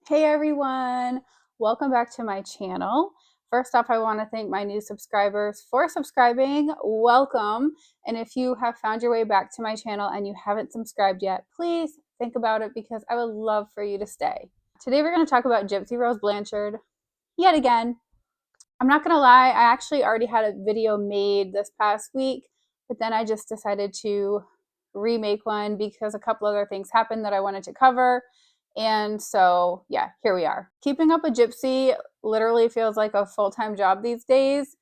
Hey everyone, welcome back to my channel. First off, I want to thank my new subscribers for subscribing. Welcome. And if you have found your way back to my channel and you haven't subscribed yet, please think about it because I would love for you to stay. Today we're going to talk about Gypsy Rose Blanchard yet again. I'm not going to lie, I actually already had a video made this past week, but then I just decided to remake one because a couple other things happened that I wanted to cover. And so, yeah, here we are. Keeping up with Gypsy literally feels like a full-time job these days.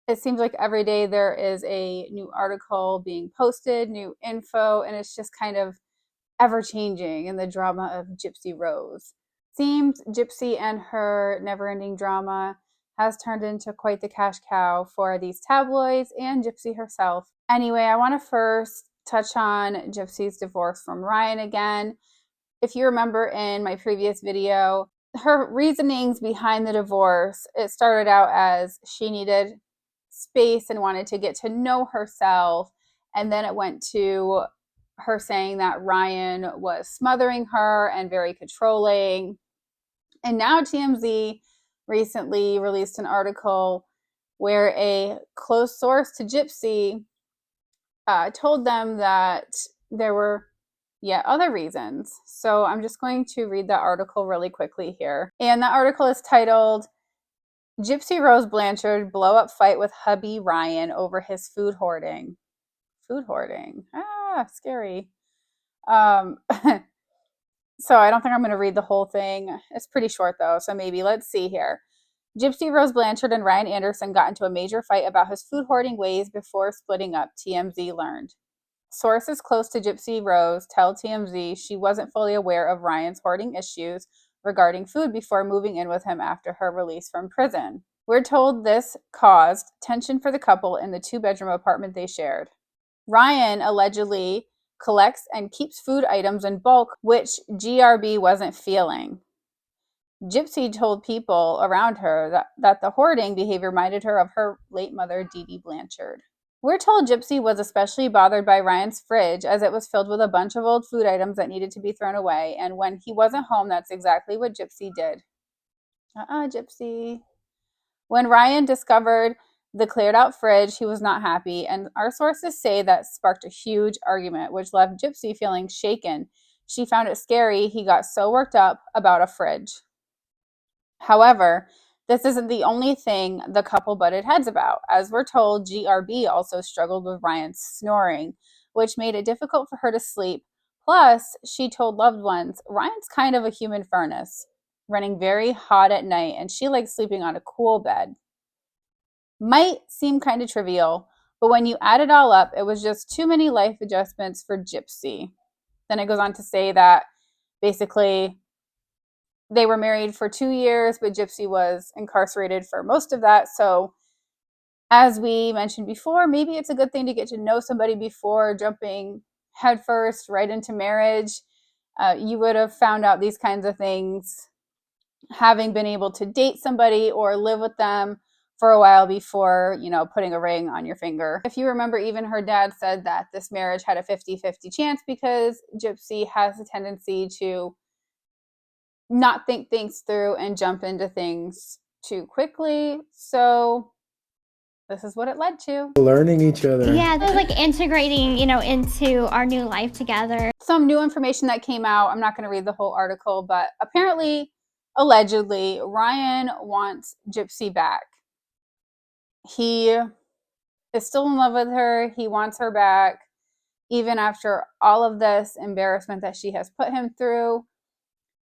It seems like every day there is a new article being posted, new info, and it's just kind of ever-changing in the drama of Gypsy Rose. Seems Gypsy and her never-ending drama has turned into quite the cash cow for these tabloids and Gypsy herself. Anyway, I want to first touch on Gypsy's divorce from Ryan again. If you remember in my previous video, her reasonings behind the divorce, it started out as she needed space and wanted to get to know herself. And then it went to her saying that Ryan was smothering her and very controlling. And now TMZ recently released an article where a close source to Gypsy told them that there were yet other reasons. So I'm just going to read the article really quickly here. And the article is titled, Gypsy Rose Blanchard blow up fight with hubby Ryan over his food hoarding. Food hoarding. Scary. So I don't think I'm going to read the whole thing. It's pretty short though, so maybe let's see here. Gypsy Rose Blanchard and Ryan Anderson got into a major fight about his food hoarding ways before splitting up, TMZ learned. Sources close to Gypsy Rose tell TMZ she wasn't fully aware of Ryan's hoarding issues regarding food before moving in with him after her release from prison. We're told this caused tension for the couple in the two-bedroom apartment they shared. Ryan allegedly collects and keeps food items in bulk, which GRB wasn't feeling. Gypsy told people around her that the hoarding behavior reminded her of her late mother, Dee Dee Blanchard. We're told Gypsy was especially bothered by Ryan's fridge as it was filled with a bunch of old food items that needed to be thrown away, and when he wasn't home, that's exactly what Gypsy did. Gypsy. When Ryan discovered the cleared out fridge, he was not happy, and our sources say that sparked a huge argument, which left Gypsy feeling shaken. She found it scary he got so worked up about a fridge. However, this isn't the only thing the couple butted heads about. As we're told, GRB also struggled with Ryan's snoring, which made it difficult for her to sleep. Plus, she told loved ones, Ryan's kind of a human furnace, running very hot at night, and she likes sleeping on a cool bed. Might seem kind of trivial, but when you add it all up, it was just too many life adjustments for Gypsy. Then it goes on to say that basically they were married for 2 years, but Gypsy was incarcerated for most of that. So as we mentioned before, maybe it's a good thing to get to know somebody before jumping headfirst right into marriage. You would have found out these kinds of things having been able to date somebody or live with them for a while before, putting a ring on your finger. If you remember, even her dad said that this marriage had a 50-50 chance because Gypsy has a tendency to not think things through and jump into things too quickly. So this is what it led to. Learning each other. Yeah, it was like integrating, into our new life together. Some new information that came out. I'm not going to read the whole article, but apparently, allegedly, Ryan wants Gypsy back. He is still in love with her. He wants her back, even after all of this embarrassment that she has put him through.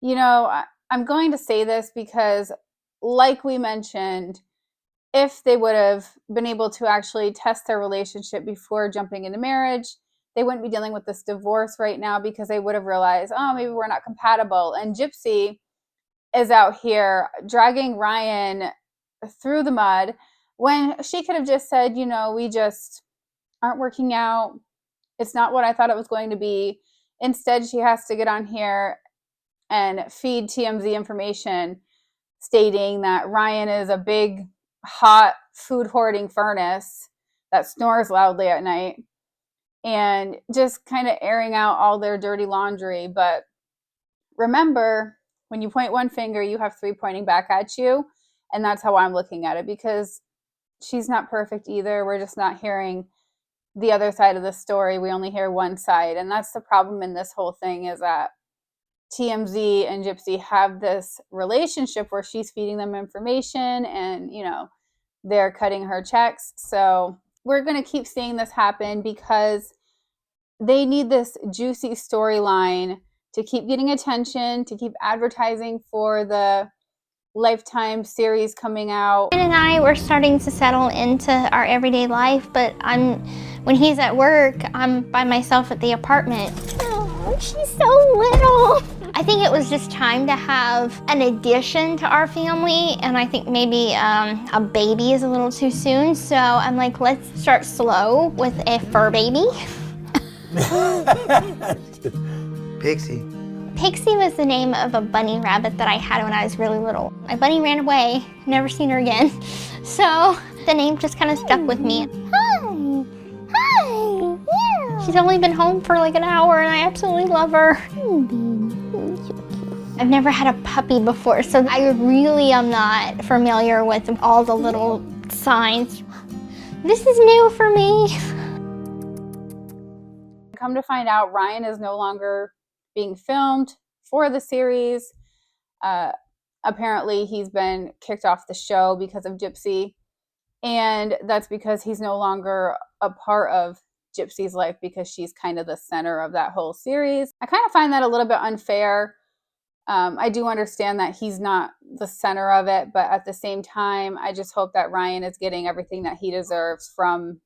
I'm going to say this because, like we mentioned, if they would have been able to actually test their relationship before jumping into marriage, they wouldn't be dealing with this divorce right now because they would have realized, maybe we're not compatible. And Gypsy is out here dragging Ryan through the mud when she could have just said, we just aren't working out. It's not what I thought it was going to be. Instead, she has to get on here and feed TMZ information stating that Ryan is a big, hot food hoarding furnace that snores loudly at night and just kind of airing out all their dirty laundry. But remember, when you point one finger, you have three pointing back at you. And that's how I'm looking at it, because she's not perfect either. We're just not hearing the other side of the story. We only hear one side. And that's the problem in this whole thing, is that TMZ and Gypsy have this relationship where she's feeding them information and, they're cutting her checks. So we're going to keep seeing this happen because they need this juicy storyline to keep getting attention, to keep advertising for the Lifetime series coming out. Ryan and I were starting to settle into our everyday life, but when he's at work, I'm by myself at the apartment. Oh, she's so little. I think it was just time to have an addition to our family, and I think maybe a baby is a little too soon, so I'm like, let's start slow with a fur baby. Pixie. Pixie was the name of a bunny rabbit that I had when I was really little. My bunny ran away, never seen her again. So the name just kind of stuck with me. Hi, hi, yeah. She's only been home for like an hour and I absolutely love her. I've never had a puppy before, so I really am not familiar with all the little signs. This is new for me. Come to find out, Ryan is no longer being filmed for the series. Apparently he's been kicked off the show because of Gypsy, and that's because he's no longer a part of Gypsy's life, because she's kind of the center of that whole series. I kind of find that a little bit unfair. I do understand that he's not the center of it, but at the same time, I just hope that Ryan is getting everything that he deserves from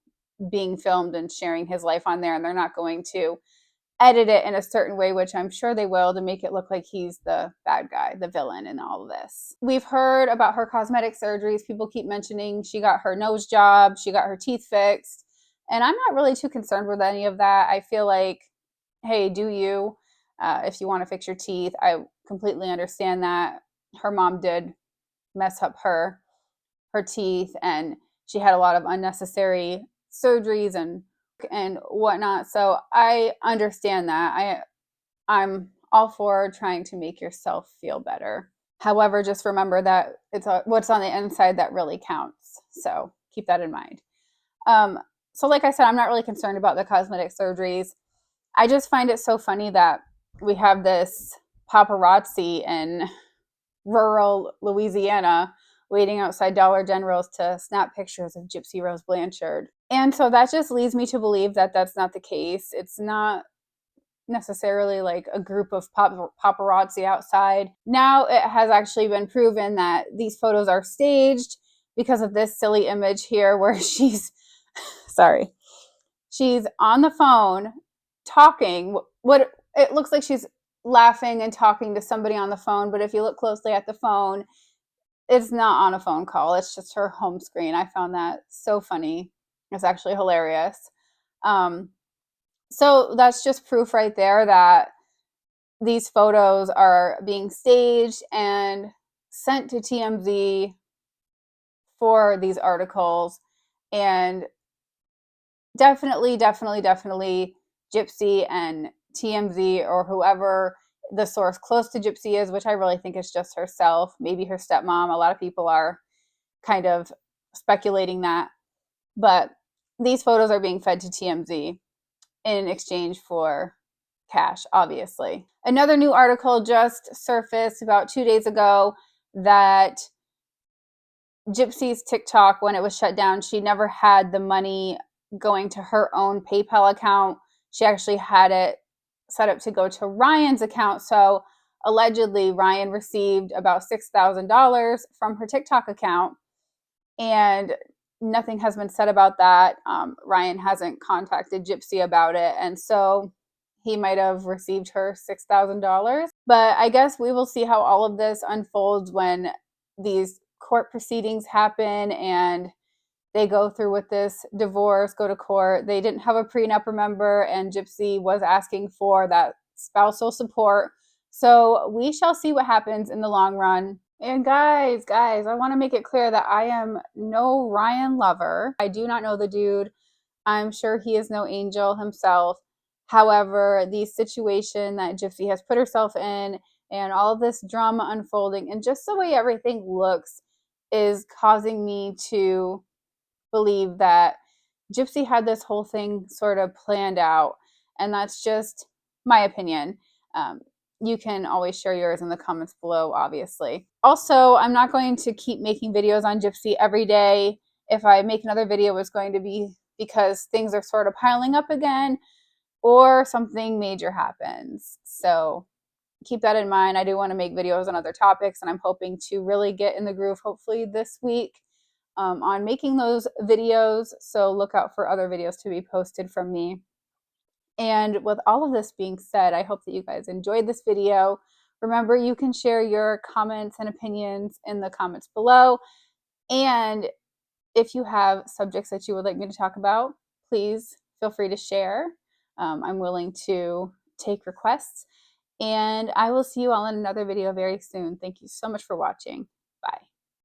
being filmed and sharing his life on there, and they're not going to edit it in a certain way, which I'm sure they will, to make it look like he's the bad guy, the villain in all of this. We've heard about her cosmetic surgeries. People keep mentioning she got her nose job, she got her teeth fixed, and I'm not really too concerned with any of that. I feel like, hey, do you, if you want to fix your teeth. I completely understand that. Her mom did mess up her teeth, and she had a lot of unnecessary surgeries and whatnot. So I understand that. I'm all for trying to make yourself feel better. However, just remember that it's what's on the inside that really counts. So keep that in mind. So like I said, I'm not really concerned about the cosmetic surgeries. I just find it so funny that we have this paparazzi in rural Louisiana waiting outside Dollar General's to snap pictures of Gypsy Rose Blanchard. And so that just leads me to believe that that's not the case. It's not necessarily like a group of paparazzi outside. Now it has actually been proven that these photos are staged because of this silly image here where she's on the phone talking. What it looks like she's laughing and talking to somebody on the phone, but if you look closely at the phone, it's not on a phone call. It's just her home screen. I found that so funny. It's actually hilarious. So that's just proof right there that these photos are being staged and sent to TMZ for these articles. And definitely Gypsy and TMZ, or whoever the source close to Gypsy is, which I really think is just herself, maybe her stepmom. A lot of people are kind of speculating that. But these photos are being fed to TMZ in exchange for cash, obviously. Another new article just surfaced about 2 days ago that Gypsy's TikTok, when it was shut down, she never had the money going to her own PayPal account. She actually had it set up to go to Ryan's account. So allegedly, Ryan received about $6,000 from her TikTok account, and nothing has been said about that. Ryan hasn't contacted Gypsy about it, and so he might have received her $6,000. But I guess we will see how all of this unfolds when these court proceedings happen and they go through with this divorce, go to court. They didn't have a prenup, remember, and Gypsy was asking for that spousal support. So we shall see what happens in the long run. And guys, I want to make it clear that I am no Ryan lover. I do not know the dude. I'm sure he is no angel himself. However, the situation that Gypsy has put herself in and all of this drama unfolding and just the way everything looks is causing me to believe that Gypsy had this whole thing sort of planned out. And that's just my opinion. You can always share yours in the comments below, obviously. Also, I'm not going to keep making videos on Gypsy every day. If I make another video, it's going to be because things are sort of piling up again or something major happens. So keep that in mind. I do want to make videos on other topics, and I'm hoping to really get in the groove, hopefully this week, on making those videos. So look out for other videos to be posted from me. And with all of this being said, I hope that you guys enjoyed this video. Remember, you can share your comments and opinions in the comments below. And if you have subjects that you would like me to talk about, please feel free to share. I'm willing to take requests. And I will see you all in another video very soon. Thank you so much for watching. Bye.